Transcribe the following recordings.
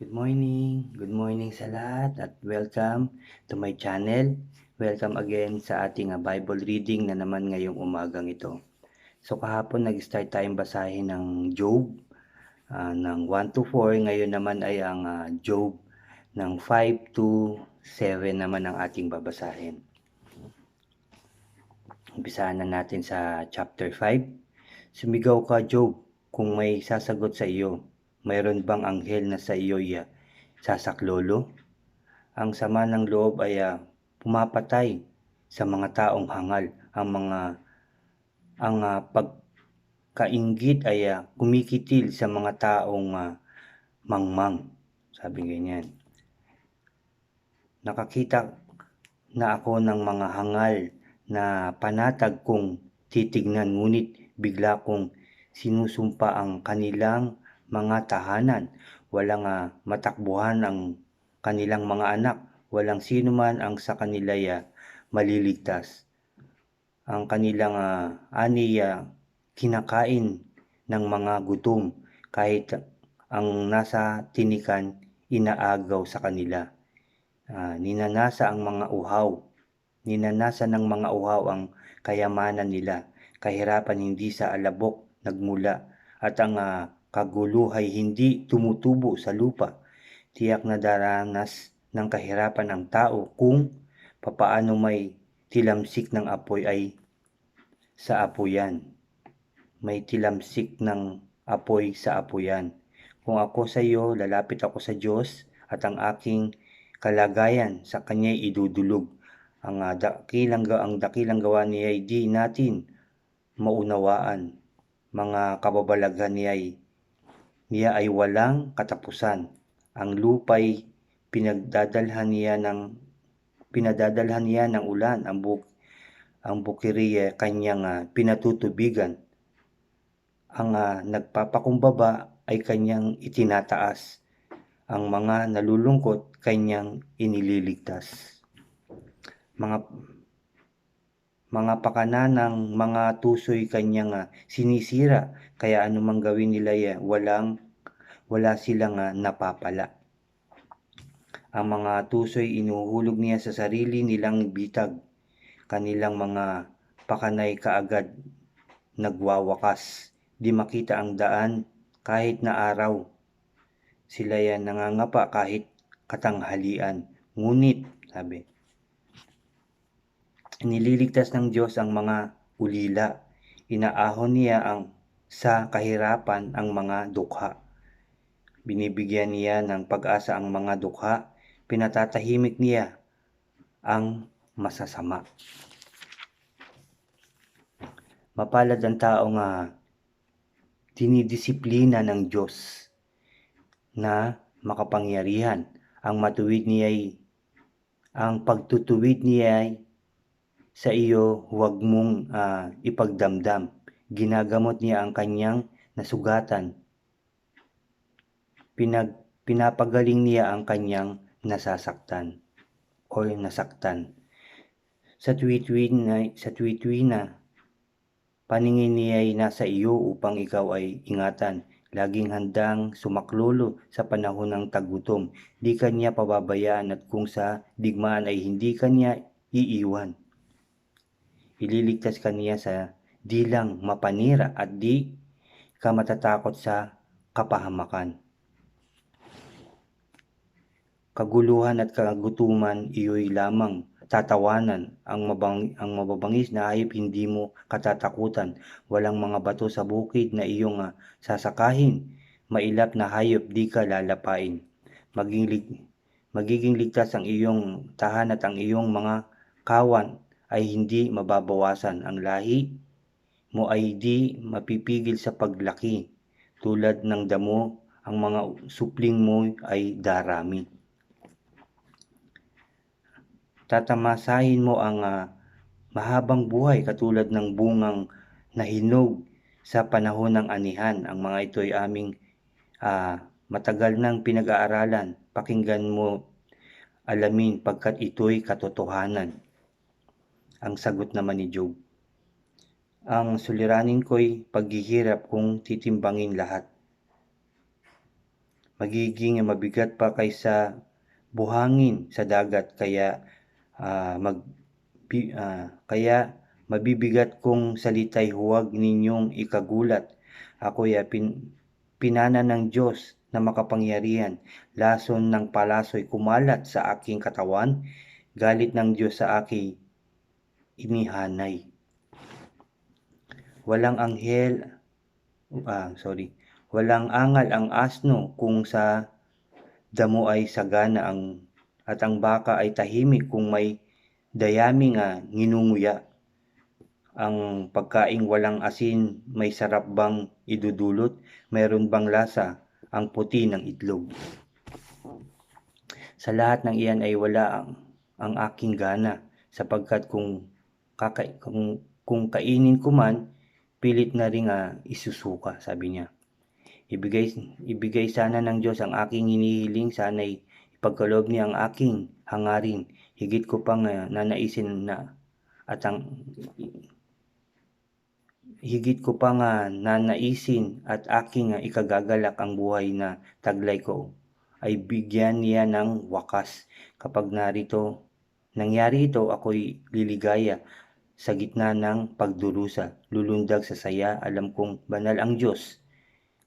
Good morning sa lahat at welcome to my channel. Welcome again sa ating Bible reading na naman ngayong umagang ito. So kahapon nag-start tayong basahin ng Job ng 1 to 4. Ngayon naman ay ang Job ng 5 to 7 naman ang ating babasahin. Umpisahan na natin sa chapter 5. Sumigaw ka, Job, kung may sasagot sa iyo. Mayroon bang anghel na sa iyo'y sasaklolo? Ang sama ng loob ay pumapatay sa mga taong hangal. Ang pagkainggit ay kumikitil sa mga taong mangmang. Sabi ganyan. Nakakita na ako ng mga hangal na panatag kong titignan, ngunit bigla kong sinusumpa ang kanilang mga tahanan. Walang matakbuhan ang kanilang mga anak. Walang sino man ang sa kanila maliligtas. Ang kanilang ani kinakain ng mga gutom, kahit ang nasa tinikan inaagaw sa kanila. Ninanasa ng mga uhaw ang kayamanan nila. Kahirapan hindi sa alabok nagmula, at ang kaguluhay hindi tumutubo sa lupa. Tiyak na daranas ng kahirapan ang tao kung papaano may tilamsik ng apoy ay sa apoyan. May tilamsik ng apoy sa apoyan. Kung ako sa iyo, lalapit ako sa Diyos, at ang aking kalagayan sa Kanya'y idudulog. Ang dakilang gawa niya ay di natin maunawaan. Mga kababalaghan niya ay walang katapusan. Ang lupa'y pinadadalhan niya ng ulan. Ang bukiri kanyang pinatutubigan. Ang nagpapakumbaba ay kanyang itinataas. Ang mga nalulungkot kanyang inililigtas. Mga pakana ng mga tusoy kanyang sinisira, kaya anumang gawin nila wala silang napapala. Ang mga tusoy inuhulog niya sa sarili nilang bitag. Kanilang mga pakanay kaagad nagwawakas. Di makita ang daan kahit na araw. Sila nangangapa kahit katanghalian. Ngunit, sabi, nililigtas ng Diyos ang mga ulila. Inaahon niya sa kahirapan ang mga dukha. Binibigyan niya ng pag-asa ang mga dukha. Pinatatahimik niya ang masasama. Mapalad ang taong dinidisiplina ng Diyos na makapangyarihan. Ang pagtutuwid niya sa iyo, huwag mong ipagdamdam. Ginagamot niya ang kanyang nasugatan. Pinapagaling niya ang kanyang nasaktan. Sa tuwi na paningin niya ay nasa iyo upang ikaw ay ingatan. Laging handang sumaklolo sa panahon ng tagutom. Di kanya pababayaan, at kung sa digmaan ay hindi kanya iiwan. Ililigtas ka niya sa di lang mapanira, at di ka matatakot sa kapahamakan. Kaguluhan at kagutuman iyo'y lamang tatawanan. Ang mababangis na hayop hindi mo katatakutan. Walang mga bato sa bukid na iyong sasakahin. Mailap na hayop di ka lalapain. Magiging ligtas ang iyong tahan, at ang iyong mga kawan ay hindi mababawasan. Ang lahi mo ay di mapipigil sa paglaki. Tulad ng damo, ang mga supling mo ay darami. Tatamasahin mo ang mahabang buhay katulad ng bungang nahinog sa panahon ng anihan. Ang mga ito ay aming matagal nang pinag-aaralan. Pakinggan mo, alamin, pagkat ito'y katotohanan. Ang sagot naman ni Job: ang suliranin ko'y paghihirap kung titimbangin lahat. magiging mabigat pa kaysa buhangin sa dagat, kaya kaya mabibigat kong salita'y huwag ninyong ikagulat. Ako'y pinana ng Diyos na makapangyarihan. Lason ng palaso'y kumalat sa aking katawan. Galit ng Diyos sa aking inihanay. Walang angal ang asno kung sa damo ay sagana, at ang baka ay tahimik kung may dayaming nginunguya. Ang pagkaing walang asin may sarap bang idudulot? Mayroon bang lasa ang puti ng itlog? Sa lahat ng iyan ay wala ang aking gana, sapagkat kung kainin ko man, pilit na ring isusuka, sabi niya. Ibigay sana ng Diyos ang aking hinihiling, sana'y ipagkaloob niya ang aking hangarin. Higit ko pang nanaisin at aking ikagagalak ang buhay na taglay ko ay bigyan niya ng wakas. Kapag nangyari ito, ako'y liligaya sa gitna ng pagdurusa, lulundag sa saya. Alam kong banal ang Diyos,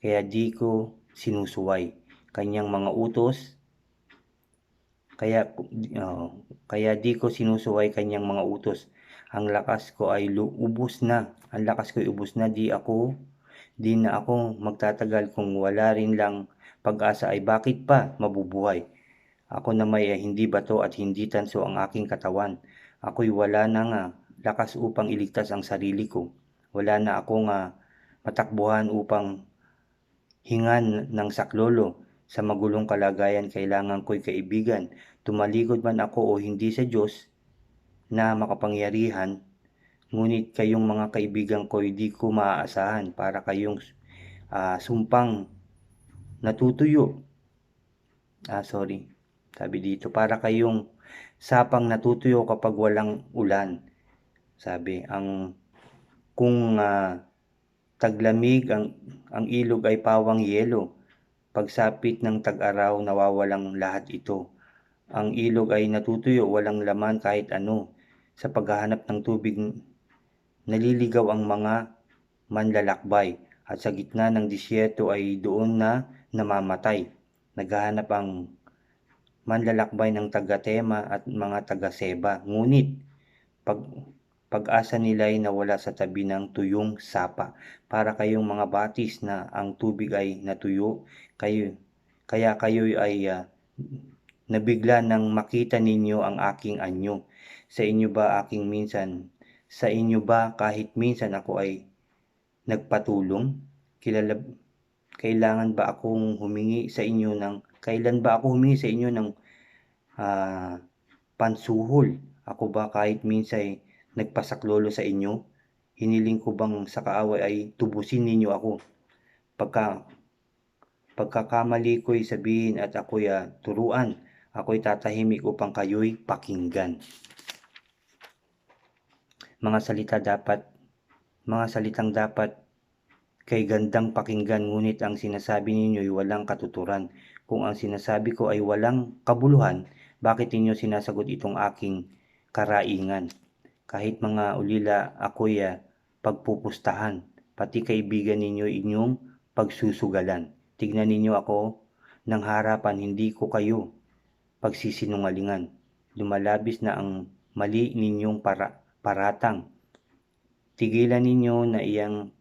kaya di ko sinusuway kanyang mga utos. Kaya di ko sinusuway kanyang mga utos. Ang lakas ko ay ubos na. Di na ako magtatagal. Kung wala rin lang pag-asa, ay bakit pa mabubuhay? Ako na may hindi bato at hindi tanso ang aking katawan. Ako'y wala na lakas upang iligtas ang sarili ko. Wala na akong matakbuhan upang hingan ng saklolo. Sa magulong kalagayan, kailangan ko'y kaibigan. Tumalikod man ako o hindi sa Diyos na makapangyarihan, ngunit kayong mga kaibigan ko'y di ko maaasahan. Para kayong sumpang natutuyo. Sabi dito, para kayong sapang natutuyo kapag walang ulan. Sabi, kung taglamig ang ilog ay pawang yelo. Pagsapit ng tag-araw, nawawalang lahat ito. Ang ilog ay natutuyo, walang laman kahit ano. Sa paghahanap ng tubig, naliligaw ang mga manlalakbay, at sa gitna ng disyerto ay doon na namamatay. Naghahanap ang manlalakbay ng taga-Tema at mga taga-Seba, ngunit pag-asa nila ay nawala sa tabi ng tuyong sapa. Para kayong mga batis na ang tubig ay natuyo, kaya kayo ay nabigla nang makita ninyo ang aking anyo. Sa inyo ba kahit minsan ako ay nagpatulong? Kailan ba ako humingi sa inyo ng pansuhol? Ako ba kahit minsan nagpasaklolo sa inyo? Hiniling ko bang sa kaaway ay tubusin ninyo ako? Pagkakamali ko'y sabihin at ako'y turuan. Ako'y tatahimik upang kayo'y pakinggan. Mga salitang dapat kay gandang pakinggan, ngunit ang sinasabi ninyo'y walang katuturan. Kung ang sinasabi ko ay walang kabuluhan, bakit ninyo sinasagot itong aking karaingan? Kahit mga ulila ako'y pagpupustahan, pati kaibigan ninyo inyong pagsusugalan. Tignan ninyo ako ng harapan, hindi ko kayo pagsisinungalingan. Lumalabis na ang mali ninyong paratang. Tigilan ninyo na iyan,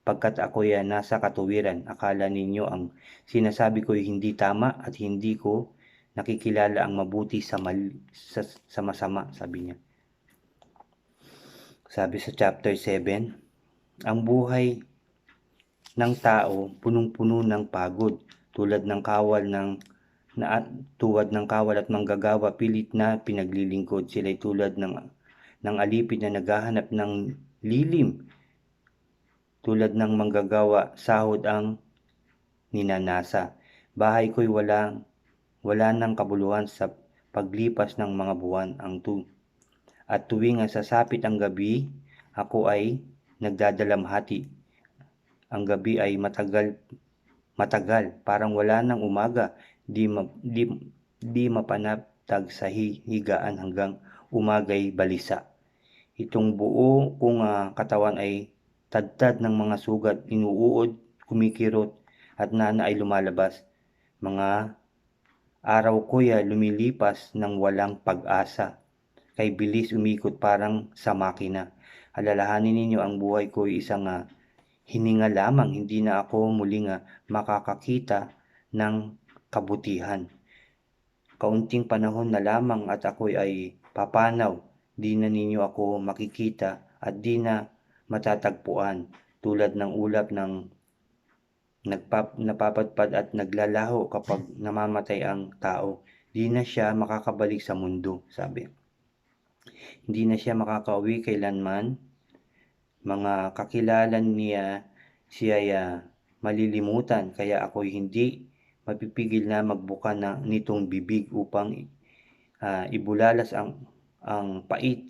pagkat ako'y nasa katuwiran. Akala ninyo ang sinasabi ko'y hindi tama at hindi ko nakikilala ang mabuti sa masama, sabi niya. Sabi sa chapter 7, ang buhay ng tao punong-puno ng pagod, tuwad ng kawal at manggagawa, pilit na pinaglilingkod. Sila'y tulad ng alipin na naghahanap ng lilim. Tulad ng manggagawa, sahod ang ninanasa. Bahay ko'y wala ng kabuluhan sa paglipas ng mga buwan. At tuwing sasapit ang gabi, ako ay nagdadalamhati. Ang gabi ay matagal, parang wala ng umaga, di mapanatag sa higaan hanggang umaga'y balisa. Itong buo kong katawan ay tadtad ng mga sugat, inuuod, kumikirot, at nana ay lumalabas. Mga araw ko'y lumilipas ng walang pag-asa, kay bilis umikot parang sa makina. Alalahanin ninyo ang buhay ko'y isang hininga lamang, hindi na ako muling makakakita ng kabutihan. Kaunting panahon na lamang at ako'y ay papanaw, di na ninyo ako makikita at di na matatagpuan, tulad ng ulap ng napapadpad at naglalaho kapag namamatay ang tao. Di na siya makakabalik sa mundo, sabi. Hindi na siya makakauwi kailanman. Mga kakilalan niya siya'y malilimutan, kaya ako'y hindi mapipigil na magbuka nitong bibig upang ibulalas ang pait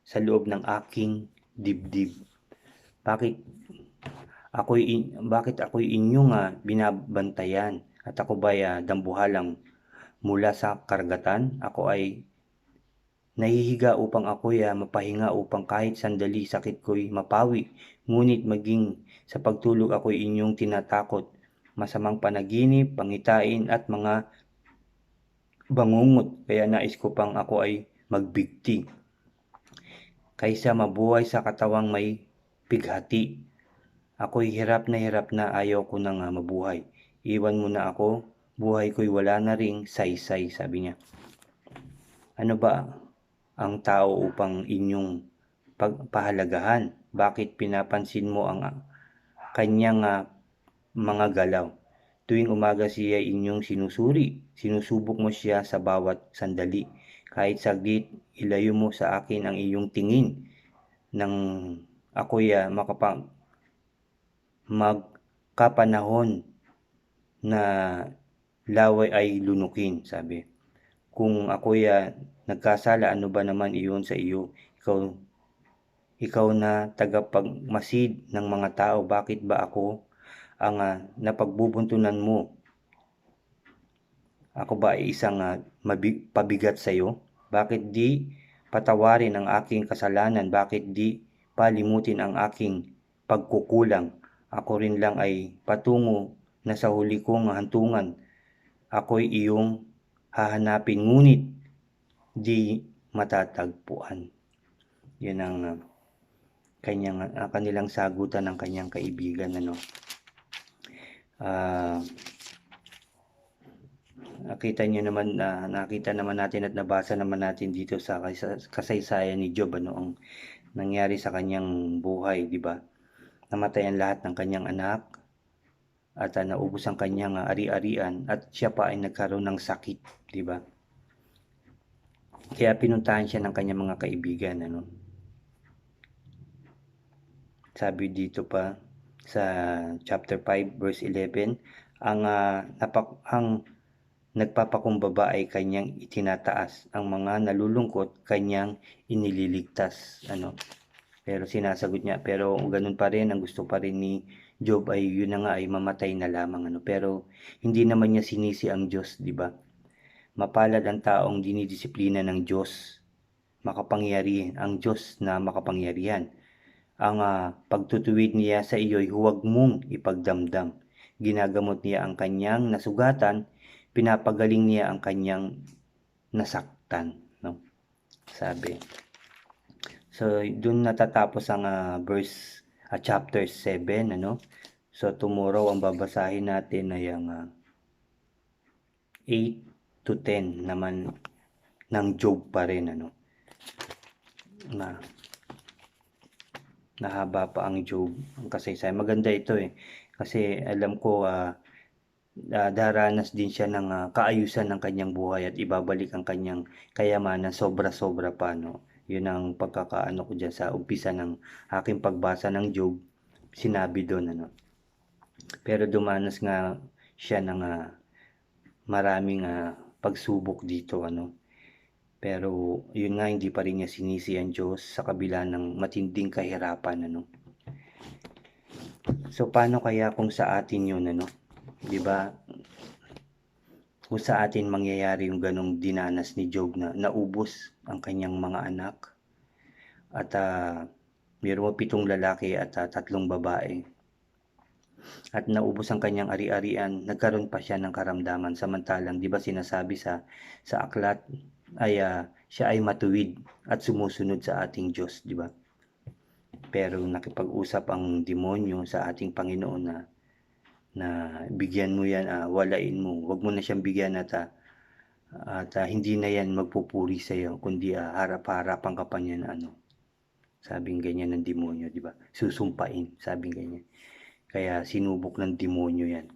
sa loob ng aking dibdib. Bakit ako'y inyong binabantayan at ako ba'y dambuhalang mula sa karagatan? Ako ay nahihiga upang ako'y mapahinga, upang kahit sandali sakit ko'y mapawi. Ngunit maging sa pagtulog ako'y inyong tinatakot. Masamang panaginip, pangitain at mga bangungot. Kaya nais ko pang ako ay magbigti, kaysa mabuhay sa katawang may pighati. Ako'y hirap na ayaw ko nang mabuhay. Iwan mo na ako, buhay ko'y wala na ring saysay, sabi niya. Ano ba ang tao upang inyong pagpahalagahan? Bakit pinapansin mo ang kanyang mga galaw? Tuwing umaga siya inyong sinusuri, sinusubok mo siya sa bawat sandali. Kahit saglit, ilayo mo sa akin ang iyong tingin nang ako'y magkapanahon na laway ay lunukin, sabi. Kung ako'y nagkasala, ano ba naman iyon sa iyo? Ikaw na tagapagmasid ng mga tao, bakit ba ako ang napagbubuntunan mo? Ako ba ay isang pabigat sa iyo? Bakit di patawarin ang aking kasalanan? Bakit di palimutin ang aking pagkukulang? Ako rin lang ay patungo na sa huli kong hantungan. Ako'y iyong hahanapin, ngunit di matatagpuan. Yun ang kanilang sagutan ng kanyang kaibigan. Nakita naman natin at nabasa naman natin dito sa kasaysayan ni Job ang nangyari sa kanyang buhay, di ba? Namatay ang lahat ng kanyang anak at naubos ang kanyang ari-arian at siya pa ay nagkaroon ng sakit, di ba? Kaya pinuntahan siya ng kanyang mga kaibigan, Sabi dito pa sa chapter 5 verse 11, ang nagpapakumbaba ay kanyang itinataas, ang mga nalulungkot kanyang inililigtas, Pero sinasagot niya, pero ganun pa rin, ang gusto pa rin ni Job ay yun na nga ay mamatay na lamang, Pero hindi naman niya sinisi ang Diyos, di ba? Mapalad ang taong dinidisiplina ng Diyos, makapangyarihan, ang Diyos na makapangyarihan. Ang pagtutuwid niya sa iyo'y huwag mong ipagdamdam. Ginagamot niya ang kanyang nasugatan, pinapagaling niya ang kanyang nasaktan, Sabi. So, dun natatapos ang chapter 7, So, tomorrow ang babasahin natin ay ang 8 to 10 naman ng Job pa rin, Nahaba pa ang Job, ang kasaysayan. Maganda ito kasi alam ko daranas din siya ng kaayusan ng kanyang buhay at ibabalik ang kanyang kayamanan sobra-sobra pa, Yun ang pagkakaano ko dyan sa umpisa ng aking pagbasa ng Job, sinabi doon, Pero dumanas nga siya ng maraming pagsubok dito, Pero yun nga, hindi pa rin niya sinisi ang Diyos sa kabila ng matinding kahirapan, So, paano kaya kung sa atin yun, ano? 'Di ba? Kung sa atin mangyayari yung ganong dinanas ni Job na naubos ang kanyang mga anak at mayroong 7 lalaki at 3 babae at naubos ang kanyang ari-arian, nagkaroon pa siya ng karamdaman samantalang 'di ba sinasabi sa aklat ay siya ay matuwid at sumusunod sa ating Diyos, 'di ba? Pero nakipag-usap ang demonyo sa ating Panginoon na bigyan mo yan, walain mo, wag mo na siyang bigyan at hindi na yan magpupuri sa iyo kundi harap-harapan ka pa niyan sabing ganyan ng demonyo, 'di ba? Susumpain, sabing ganyan. Kaya sinubok ng demonyo yan.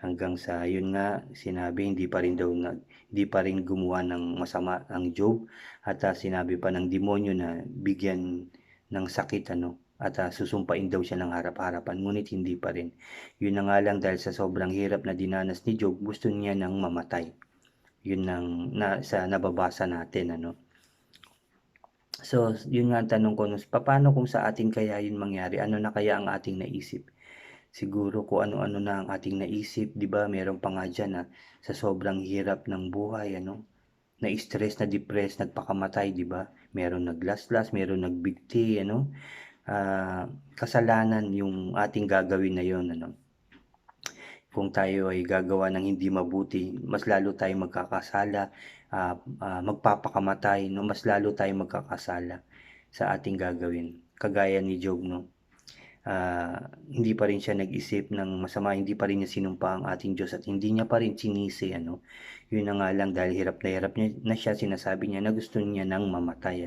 Hanggang sa yun nga sinabi hindi pa rin gumawa ng masama ang Job at sinabi pa ng demonyo na bigyan ng sakit at susumpain daw siya ng harap-harapan ngunit hindi pa rin. Yun na nga lang dahil sa sobrang hirap na dinanas ni Job, gusto niya nang mamatay. Yun sa nababasa natin So, yun nga ang tanong ko, paano kung sa atin kaya yun mangyari? Ano na kaya ang ating naisip? Siguro kung ano-ano na ang ating naisip, 'di ba? Meron pa nga diyan na sa sobrang hirap ng buhay na-stress, na-depress, nagpakamatay, 'di ba? Meron naglaslas, meron nagbigti, kasalanan yung ating gagawin na yon Kung tayo ay gagawa ng hindi mabuti, mas lalo tayong magkakasala, magpapakamatay, no? Mas lalo tayong magkakasala sa ating gagawin. Kagaya ni Job, no? Hindi pa rin siya nag-isip ng masama, hindi pa rin niya sinumpa ang ating Diyos at hindi niya pa rin sinisi, Yun na nga lang dahil hirap niya na siya, sinasabi niya na gusto niya nang mamatay,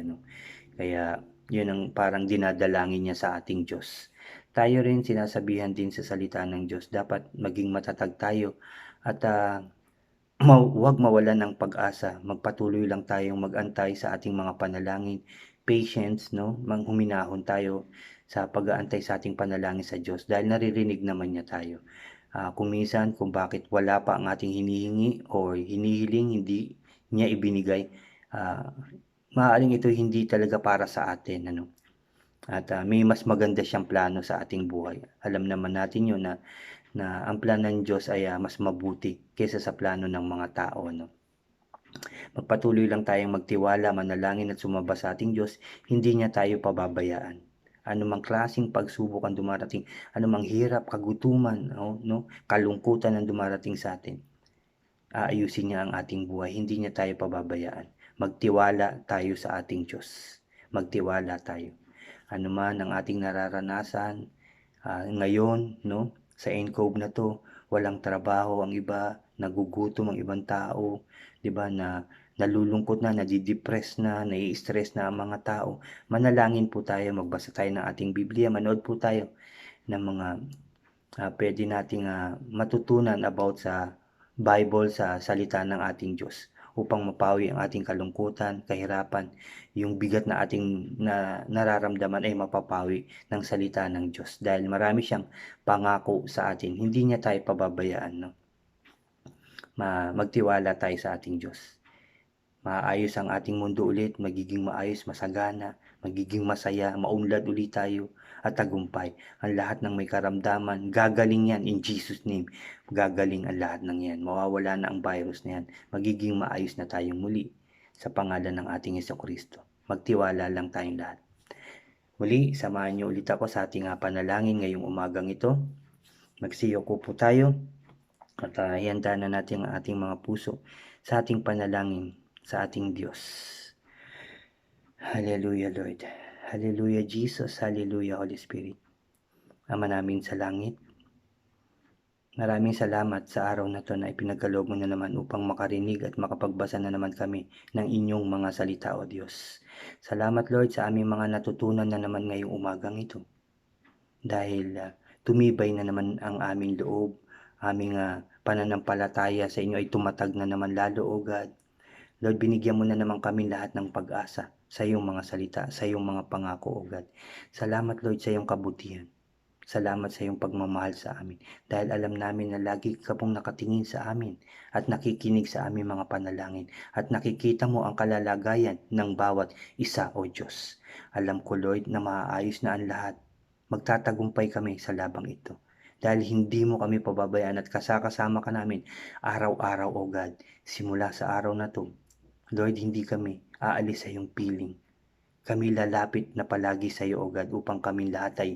Kaya yun ang parang dinadalangin niya sa ating Diyos. Tayo rin sinasabihan din sa salita ng Diyos, dapat maging matatag tayo at huwag mawalan ng pag-asa. Magpatuloy lang tayong mag-antay sa ating mga panalangin, patience, huminahon tayo sa pag-aantay sa ating panalangin sa Diyos dahil naririnig naman niya tayo. Kung minsan, kung bakit wala pa ang ating hinihingi o hinihiling, hindi niya ibinigay, maaaring ito hindi talaga para sa atin, At may mas maganda siyang plano sa ating buhay. Alam naman natin yun na ang plano ng Diyos ay mas mabuti kaysa sa plano ng mga tao, Magpatuloy lang tayong magtiwala, manalangin at sumamba sa ating Diyos, hindi niya tayo pababayaan. Anumang klaseng pagsubok ang dumarating, anumang hirap, kagutuman, kalungkutan ang dumarating sa atin, aayusin niya ang ating buhay, hindi niya tayo pababayaan. Magtiwala tayo sa ating Diyos. Magtiwala tayo. Ano man ang ating nararanasan ngayon, sa ENCOVE na to, walang trabaho ang iba, nagugutom ang ibang tao, 'di ba, na nalulungkot na, nadidepress na, nai-stress na ang mga tao. Manalangin po tayo, magbasa tayo ng ating Biblia, manood po tayo ng mga pwede nating matutunan about sa Bible, sa salita ng ating Diyos upang mapawi ang ating kalungkutan, kahirapan, yung bigat na ating nararamdaman ay mapapawi ng salita ng Diyos dahil marami siyang pangako sa atin. Hindi niya tayo pababayaan, magtiwala tayo sa ating Diyos. Maayos ang ating mundo ulit, magiging maayos, masagana, magiging masaya, maunlad ulit tayo at tagumpay. Ang lahat ng may karamdaman, gagaling yan in Jesus' name. Gagaling ang lahat ng yan. Mawawala na ang virus na yan. Magiging maayos na tayong muli sa pangalan ng ating Jesucristo. Magtiwala lang tayong lahat. Muli, samahan niyo ulit ako sa ating panalangin ngayong umagang ito. Magsiyoko po tayo at ihanda na natin ang ating mga puso sa ating panalangin sa ating Diyos. Hallelujah, Lord. Hallelujah, Jesus. Hallelujah, Holy Spirit. Ama namin sa langit, maraming salamat sa araw na to na ipinagkaloob mo na naman upang makarinig at makapagbasa na naman kami ng inyong mga salita, O Diyos. Salamat, Lord, sa aming mga natutunan na naman ngayong umagang ito. Dahil tumibay na naman ang aming loob, aming pananampalataya sa inyo ay tumatag na naman lalo, O God. Lord, binigyan mo na naman kami lahat ng pag-asa sa iyong mga salita, sa iyong mga pangako, O God. Salamat, Lord, sa iyong kabutihan. Salamat sa iyong pagmamahal sa amin. Dahil alam namin na lagi ka pong nakatingin sa amin at nakikinig sa aming mga panalangin. At nakikita mo ang kalalagayan ng bawat isa, O Diyos. Alam ko, Lord, na maaayos na ang lahat. magtatagumpay kami sa labang ito. Dahil hindi mo kami pababayaan at kasama ka namin araw-araw, O God. Simula sa araw na to, Lord, hindi kami aalis sa iyong piling. Kami lalapit na palagi sa iyo, O God, upang kami lahat ay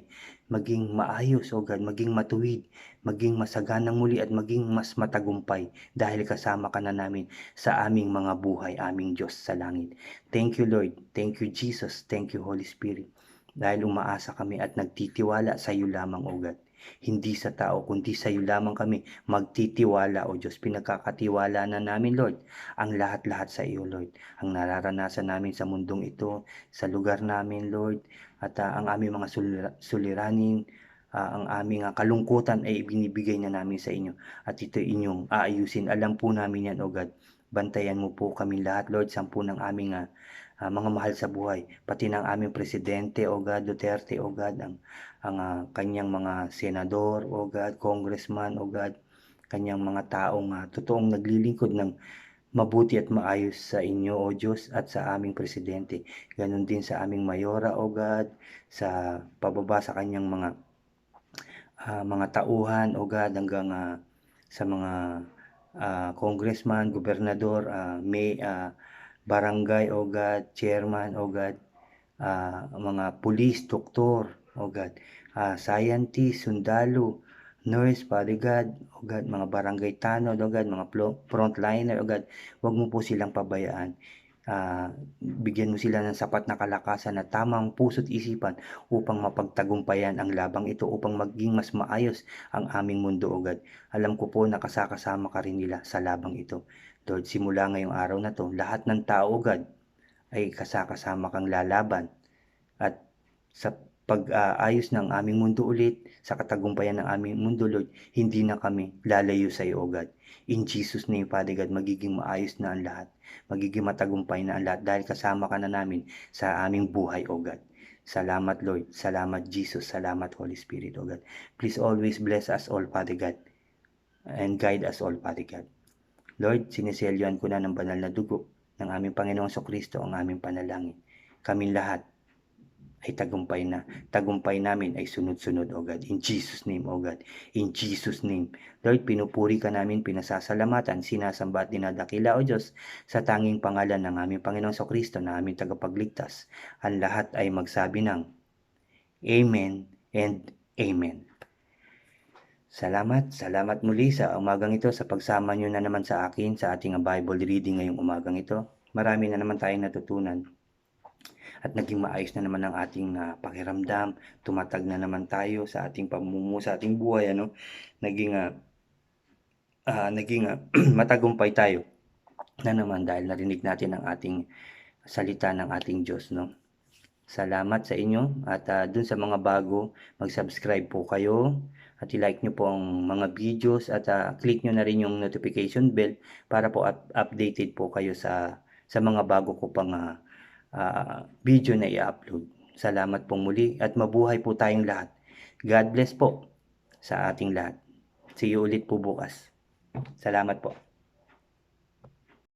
maging maayos, O God, maging matuwid, maging masaganang muli at maging mas matagumpay dahil kasama ka na namin sa aming mga buhay, aming Diyos sa langit. Thank you, Lord. Thank you, Jesus. Thank you, Holy Spirit. Dahil umaasa kami at nagtitiwala sa iyo lamang, O God. Hindi sa tao, kundi sa iyo lamang kami magtitiwala, O Diyos. Pinagkakatiwala na namin, Lord, ang lahat-lahat sa iyo, Lord. Ang nararanasan namin sa mundong ito, sa lugar namin, Lord, at ang aming mga suliranin, ang aming kalungkutan ay ibinibigay na namin sa inyo at ito inyong aayusin. Alam po namin yan, O God. Bantayan mo po kami lahat, Lord, sampu ng aming mga mahal sa buhay, pati ng aming presidente, O God, Duterte, O God, ang kanyang mga senador, O God, congressman, O God, kanyang mga taong totoong naglilingkod ng mabuti at maayos sa inyo, O Diyos, at sa aming presidente. Ganon din sa aming mayora, O God, sa pababa sa kanyang mga tauhan, O God, hanggang sa mga congressman, gobernador, barangay, O God, chairman, O God, mga pulis, doktor, O God, scientist, sundalo, nurse, Father God, O God, mga barangay tanod, O God, mga frontliner, O God, huwag mo po silang pabayaan. Bigyan mo sila ng sapat na kalakasan at tamang puso't isipan upang mapagtagumpayan ang labang ito, upang maging mas maayos ang aming mundo, O God. Alam ko po na kasama ka rin nila sa labang ito. Lord, simula ngayong araw na to, lahat ng tao, O God, ay kasama kang lalaban at sa pag-ayos ng aming mundo ulit, sa katagumpayan ng aming mundo, Lord, hindi na kami lalayo sa iyo, O God. In Jesus' name, Father God, magiging maayos na ang lahat. Magiging matagumpay na ang lahat dahil kasama ka na namin sa aming buhay, O God. Salamat, Lord. Salamat, Jesus. Salamat, Holy Spirit, O God. Please always bless us all, Father God, and guide us all, Father God. Lord, siniselyoan ko na ng banal na dugo ng aming Panginoong Kristo ang aming panalangin. Kaming lahat ay tagumpay na. Tagumpay namin ay sunod-sunod, O God. In Jesus' name, O God. In Jesus' name. Lord, pinupuri ka namin, pinasasalamatan, sinasamba at dinadakila, O Diyos, sa tanging pangalan ng aming Panginoong Kristo na aming tagapagligtas. Ang lahat ay magsabi ng Amen and Amen. Salamat muli sa umagang ito sa pagsama nyo na naman sa akin sa ating Bible reading ngayong umagang ito. Marami na naman tayong natutunan at naging maayos na naman ang ating pakiramdam. Tumatag na naman tayo sa ating pamumuhay, sa ating buhay, naging matagumpay tayo na naman dahil narinig natin ang ating salita ng ating Diyos, no? Salamat sa inyo at dun sa mga bago, mag-subscribe po kayo at i-like nyo po ang mga videos at click nyo na rin yung notification bell para po updated po kayo sa mga bago ko pang video na i-upload. Salamat pong muli at mabuhay po tayong lahat. God bless po sa ating lahat. See you ulit po bukas. Salamat po.